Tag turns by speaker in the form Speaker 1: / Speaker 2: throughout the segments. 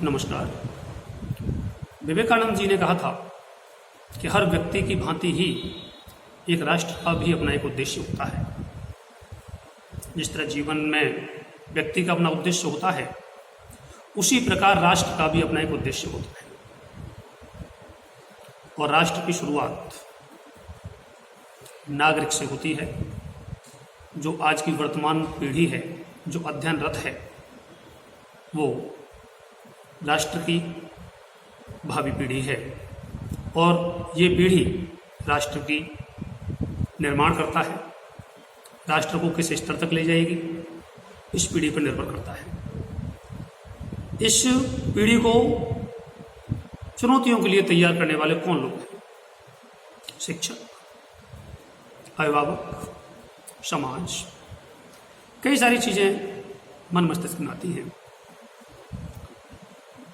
Speaker 1: नमस्कार। विवेकानंद जी ने कहा था कि हर व्यक्ति की भांति ही एक राष्ट्र का भी अपना एक उद्देश्य होता है। जिस तरह जीवन में व्यक्ति का अपना उद्देश्य होता है, उसी प्रकार राष्ट्र का भी अपना एक उद्देश्य होता है। और राष्ट्र की शुरुआत नागरिक से होती है। जो आज की वर्तमान पीढ़ी है, जो अध्ययनरत है, वो राष्ट्र की भावी पीढ़ी है और ये पीढ़ी राष्ट्र की निर्माण करता है। राष्ट्र को किस स्तर तक ले जाएगी, इस पीढ़ी पर निर्भर करता है। इस पीढ़ी को चुनौतियों के लिए तैयार करने वाले कौन लोग हैं? शिक्षक, अभिभावक, समाज, कई सारी चीजें मन मस्तिष्क में आती हैं।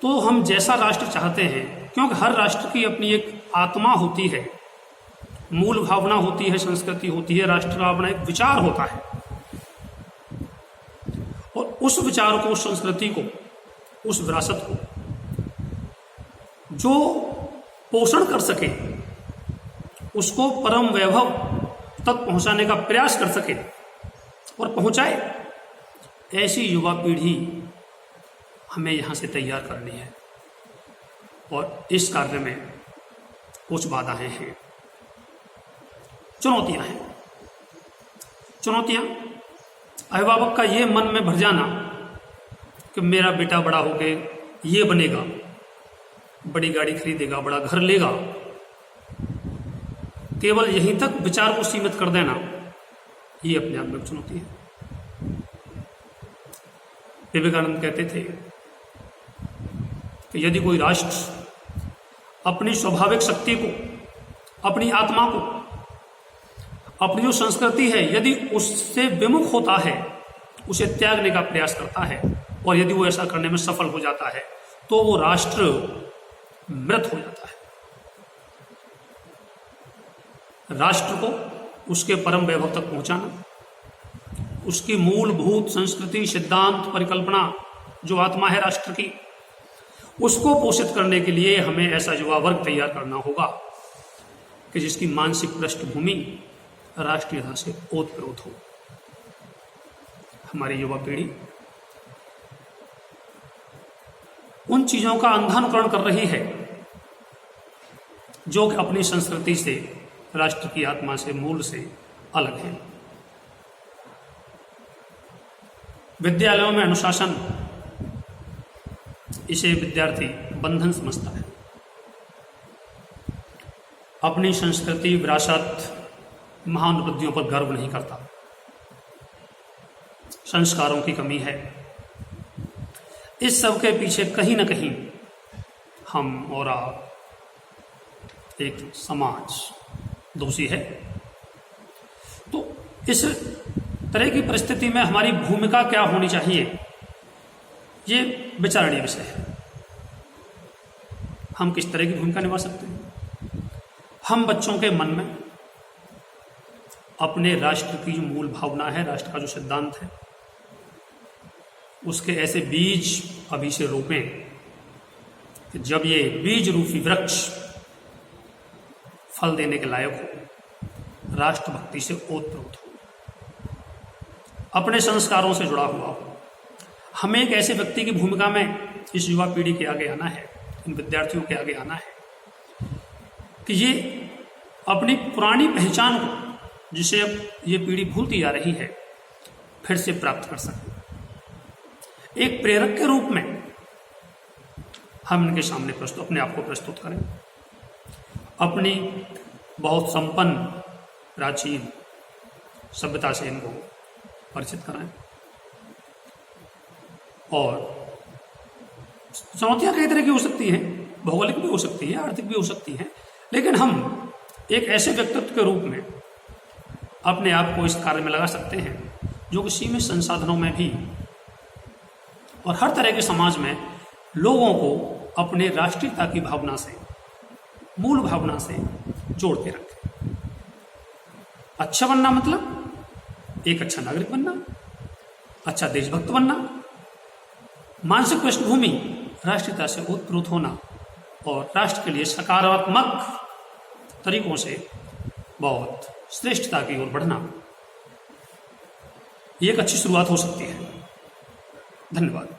Speaker 1: तो हम जैसा राष्ट्र चाहते हैं, क्योंकि हर राष्ट्र की अपनी एक आत्मा होती है, मूल भावना होती है, संस्कृति होती है, राष्ट्र का अपना एक विचार होता है। और उस विचार को, उस संस्कृति को, उस विरासत को जो पोषण कर सके, उसको परम वैभव तक पहुंचाने का प्रयास कर सके और पहुंचाए, ऐसी युवा पीढ़ी हमें यहां से तैयार करनी है। और इस कार्य में कुछ बाधाएं हैं, चुनौतियां हैं। चुनौतियां, अभिभावक का ये मन में भर जाना कि मेरा बेटा बड़ा होके ये बनेगा, बड़ी गाड़ी खरीदेगा, बड़ा घर लेगा, केवल यहीं तक विचार को सीमित कर देना, ये अपने आप में चुनौती है। विवेकानंद कहते थे कि यदि कोई राष्ट्र अपनी स्वाभाविक शक्ति को, अपनी आत्मा को, अपनी जो संस्कृति है, यदि उससे विमुख होता है, उसे त्यागने का प्रयास करता है, और यदि वो ऐसा करने में सफल हो जाता है, तो वो राष्ट्र मृत हो जाता है। राष्ट्र को उसके परम वैभव तक पहुंचाना, उसकी मूलभूत संस्कृति, सिद्धांत, परिकल्पना, जो आत्मा है राष्ट्र की, उसको पोषित करने के लिए हमें ऐसा युवा वर्ग तैयार करना होगा कि जिसकी मानसिक पृष्ठभूमि राष्ट्रीयता से ओतप्रोत हो। हमारी युवा पीढ़ी उन चीजों का अंधा अनुकरण कर रही है जो कि अपनी संस्कृति से, राष्ट्र की आत्मा से, मूल से अलग है। विद्यालयों में अनुशासन, इसे विद्यार्थी बंधन समझता है। अपनी संस्कृति, विरासत, महान उपलब्धियों पर गर्व नहीं करता। संस्कारों की कमी है। इस सब के पीछे कहीं ना कहीं हम और आप, एक समाज दोषी है। तो इस तरह की परिस्थिति में हमारी भूमिका क्या होनी चाहिए, ये विचारणीय विषय है। हम किस तरह की भूमिका निभा सकते हैं? हम बच्चों के मन में अपने राष्ट्र की जो मूल भावना है, राष्ट्र का जो सिद्धांत है, उसके ऐसे बीज अभी से रोपें कि जब ये बीज रूपी वृक्ष फल देने के लायक हो, राष्ट्रभक्ति से ओतप्रोत हो, अपने संस्कारों से जुड़ा हुआ हो। हमें एक ऐसे व्यक्ति की भूमिका में इस युवा पीढ़ी के आगे आना है, इन विद्यार्थियों के आगे आना है कि ये अपनी पुरानी पहचान को, जिसे अब ये पीढ़ी भूलती जा रही है, फिर से प्राप्त कर सके। एक प्रेरक के रूप में हम इनके सामने अपने आप को प्रस्तुत करें, अपनी बहुत संपन्न प्राचीन सभ्यता से इनको परिचित कराएं। और चुनौतियां कई तरह की हो सकती हैं, भौगोलिक भी हो सकती है, आर्थिक भी हो सकती हैं, लेकिन हम एक ऐसे व्यक्तित्व के रूप में अपने आप को इस कार्य में लगा सकते हैं जो कि सीमित संसाधनों में भी और हर तरह के समाज में लोगों को अपने राष्ट्रीयता की भावना से, मूल भावना से जोड़ के रखे। अच्छा बनना मतलब एक अच्छा नागरिक बनना, अच्छा देशभक्त बनना, मानसिक पृष्ठभूमि राष्ट्रीयता से उत्प्रोत होना और राष्ट्र के लिए सकारात्मक तरीकों से बहुत श्रेष्ठता की ओर बढ़ना, ये एक अच्छी शुरुआत हो सकती है। धन्यवाद।